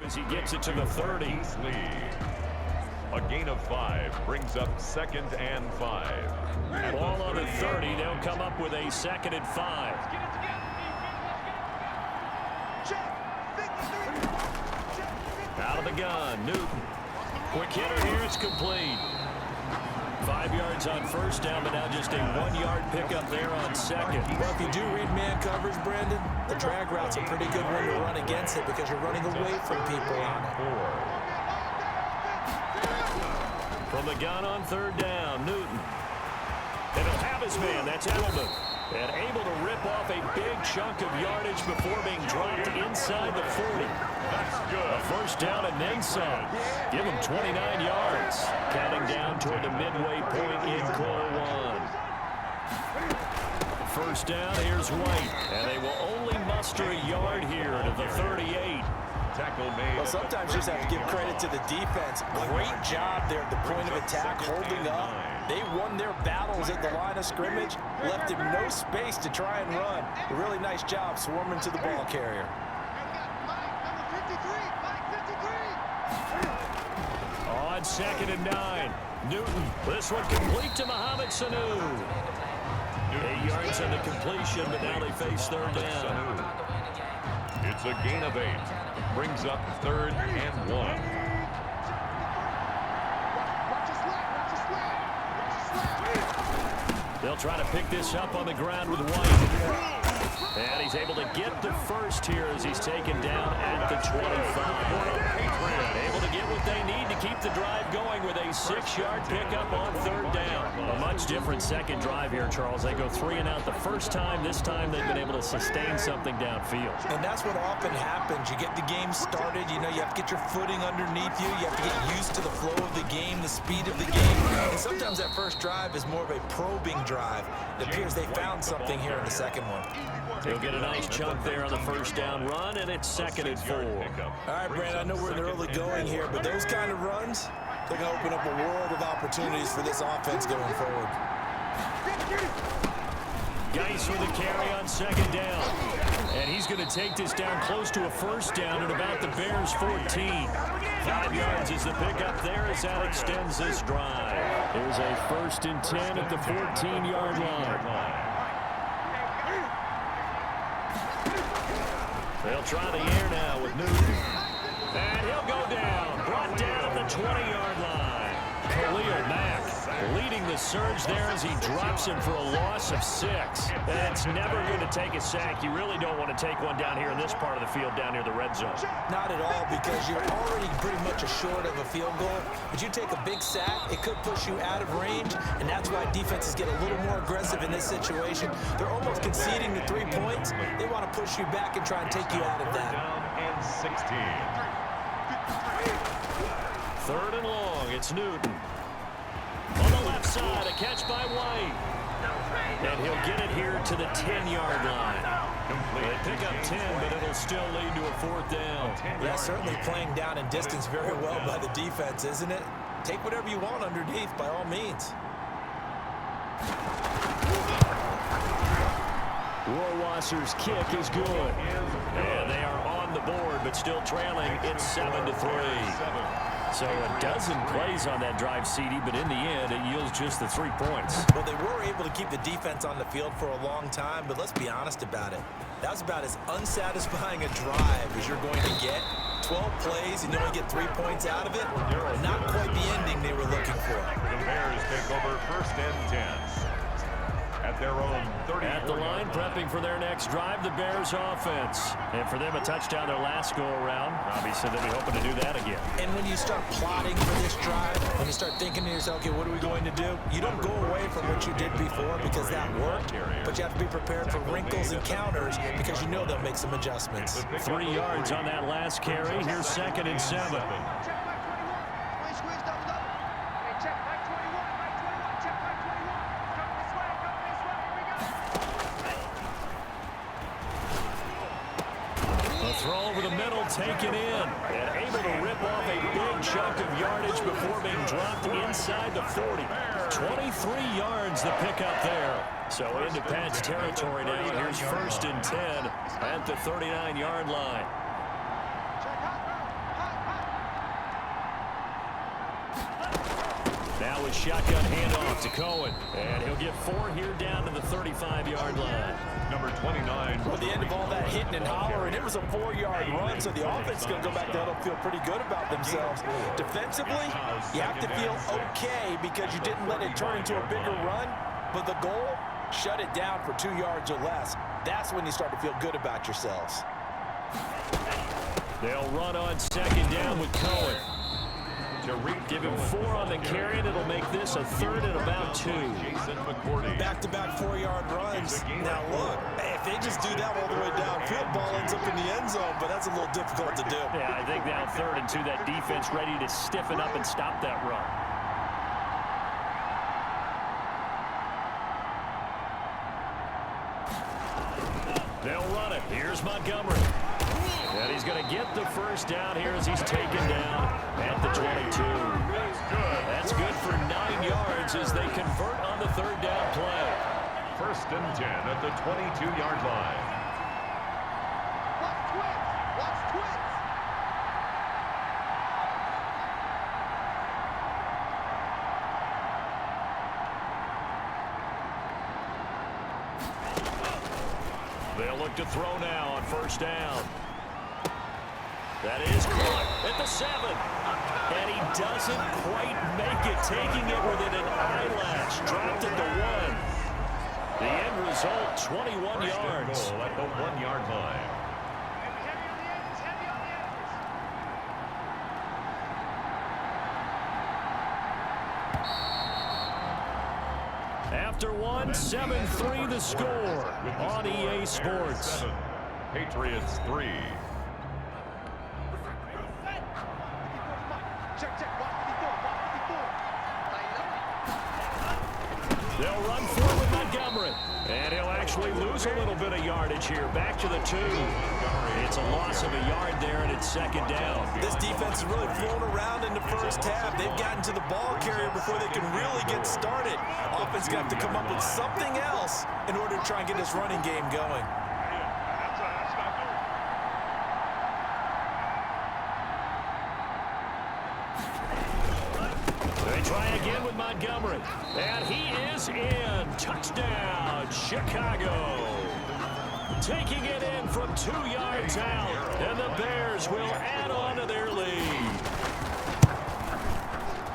As he gets it to the 30. A gain of 5 brings up 2nd and 5. Ball on the 30. They'll come up with a 2nd and 5. Out of the gun, Newton. Quick hitter here, it's complete. 5 yards on first down, but now just a 1-yard pickup there on second. Well, if you do read man coverage, Brandon, the drag route's a pretty good one to run against it because you're running away from people on it. From the gun on 3rd down, Newton. And he'll have his man, that's Edelman. And able to rip off a big chunk of yardage before being dropped inside the 40. That's good. A first down and then some. Give him 29 yards. Counting down toward the midway point in quarter 1. First down, here's White. And they will only muster a yard here to the 38. Tackle made. Well, sometimes you just have to give credit to the defense. Great job there at the point of attack, holding up. They won their battles at the line of scrimmage, left him no space to try and run. A really nice job swarming to the ball carrier. On 2nd and 9, Newton. This one complete to Mohamed Sanu. 8 yards on the completion, but now they face 3rd down. It's a gain of 8. Brings up 3rd and 1. They'll try to pick this up on the ground with White. And he's able to get the first here as he's taken down at the 25. Able to get what they need to keep the drive going with a 6-yard pickup on 3rd down. A much different second drive here, Charles. They go 3 and out the first time. This time they've been able to sustain something downfield. And that's what often happens. You get the game started. You know, you have to get your footing underneath you. You have to get used to the flow of the game, the speed of the game. And sometimes that first drive is more of a probing drive. It appears they found something here in the second one. He'll get a nice chunk there on the first down run, and it's 2nd and 4. All right, Brandon, I know we're in the early going here, but those kind of runs, they're going to open up a world of opportunities for this offense going forward. Geis with a carry on 2nd down. And he's going to take this down close to a first down at about the Bears' 14. 5 yards is the pickup there as that extends this drive. There's a 1st and 10 at the 14-yard line. They'll try the air now with Newton. And he'll go down. Brought down at the 20-yard line. Khalil Mack leading the surge there as he drops him for a loss of 6. That's never going to take a sack. You really don't want to take one down here in this part of the field down near the red zone. Not at all, because you're already pretty much short of a field goal. But you take a big sack, it could push you out of range, and that's why defenses get a little more aggressive in this situation. They're almost conceding the 3 points. They want to push you back and try and take you out of that. Down and 16. 3rd and long, it's Newton. On the left side, a catch by White. And he'll get it here to the 10-yard line. They pick up 10, but it'll still lead to a 4th down. Yeah, certainly playing down in distance very well by the defense, isn't it? Take whatever you want underneath, by all means. Rohrwasser's kick is good. And they are on the board, but still trailing. It's 7-3. So a dozen plays on that drive, CD, but in the end, it yields just the 3 points. Well, they were able to keep the defense on the field for a long time, but let's be honest about it. That was about as unsatisfying a drive as you're going to get. 12 plays and you only get 3 points out of it. Not quite the ending they were looking for. The Bears take over 1st and 10. At their own 30. At the line, prepping for their next drive, the Bears offense. And for them, a touchdown their last go-around. Obviously, they'll be hoping to do that again. And when you start plotting for this drive, when you start thinking to yourself, okay, what are we going to do? You don't go away from what you did before because that worked, but you have to be prepared for wrinkles and counters because you know they'll make some adjustments. 3 yards on that last carry. Here's 2nd and 7. Throw over the middle, taken in, and able to rip off a big chunk of yardage before being dropped inside the 40. 23 yards the pickup there. So into Pat's territory now. Here's 1st and 10 at the 39-yard line. now with shotgun handoff to Cohen. And he'll get 4 here down to the 35-yard line. Number 29. With the end of all that hitting and hollering, it was a 4-yard run, so the offense is going to go back there and feel pretty good about themselves. Defensively, you have to feel okay because you didn't let it turn into a bigger run, but the goal, shut it down for 2 yards or less. That's when you start to feel good about yourselves. They'll run on second down with Cohen. Give him 4 on the carry, and it'll make this a 3rd and about 2. Back-to-back 4-yard runs. Now look, if they just do that all the way downfield, ball ends up in the end zone, but that's a little difficult to do. Yeah, I think now 3rd and 2, that defense ready to stiffen up and stop that run. They'll run it. Here's Montgomery. And he's going to get the first down here as he's taken down at the 22. That's good for 9 yards as they convert on the 3rd down play. 1st and 10 at the 22-yard line. Watch twins. They'll look to throw now on 1st down. That is caught at the 7. And he doesn't quite make it, taking it within an eyelash. Dropped at the 1. The end result, 21 yards. Goal at the 1-yard line. After 1, 7-3 the score on EA Sports. 7, Patriots 3. They'll run forward Montgomery. And he'll actually lose a little bit of yardage here. Back to the 2. It's a loss of a yard there, and it's 2nd down. This defense is really thrown around in the first half. They've gotten to the ball carrier before they can really get started. Offense got to come up with something else in order to try and get this running game going. They try again with Montgomery. And he is in. Touchdown, Chicago. Taking it in from 2 yards out. And the Bears will add on to their lead.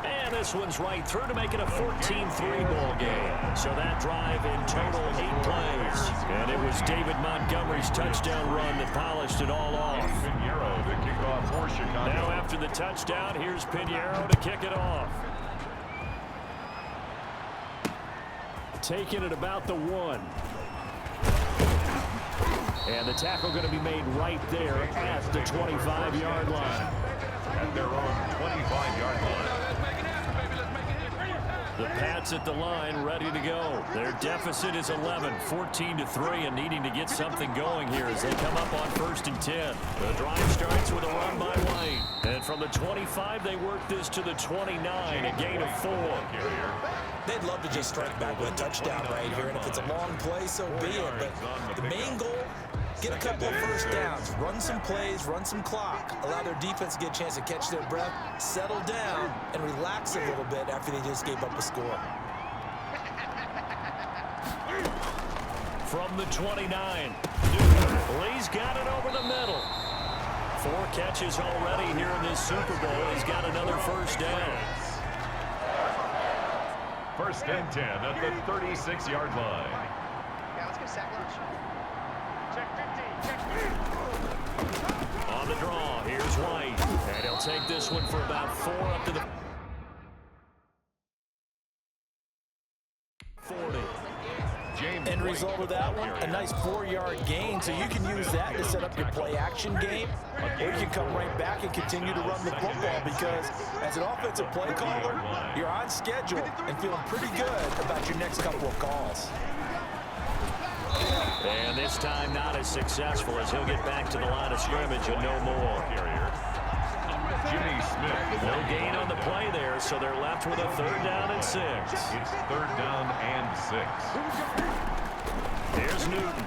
And this one's right through to make it a 14-3 ball game. So that drive in total 8 plays. And it was David Montgomery's touchdown run that polished it all off. Pinheiro to kick off for Chicago. Now after the touchdown, here's Pinheiro to kick it off. Taking it about the 1. And the tackle going to be made right there at the 25-yard line. At their own 25-yard line. The Pats at the line ready to go. Their deficit is 11, 14-3, and needing to get something going here as they come up on 1st and 10. The drive starts with a run by White. And from the 25, they work this to the 29, a gain of 4. They'd love to just strike back with a touchdown right here, and if it's a long play, so be it. But the main goal, get a couple of first downs, run some plays, run some clock, allow their defense to get a chance to catch their breath, settle down, and relax a little bit after they just gave up a score. From the 29, Lee's got it over the middle. 4 catches already here in this Super Bowl. He's got another first down. 1st and 10 at the 36-yard line. Yeah, let's get sack lunch. Check 15. Check 15. On the draw, here's White. And he'll take this one for about 4 up to the 40. End result of that one, a nice 4-yard gain, so you can use that to set up your play-action game, or you can come right back and continue to run the football because as an offensive play caller, you're on schedule and feeling pretty good about your next couple of calls. And this time not as successful as he'll get back to the line of scrimmage and no more. Jimmy Smith. No gain on the play there, so they're left with a 3rd down and 6. It's 3rd down and 6. Here's Newton.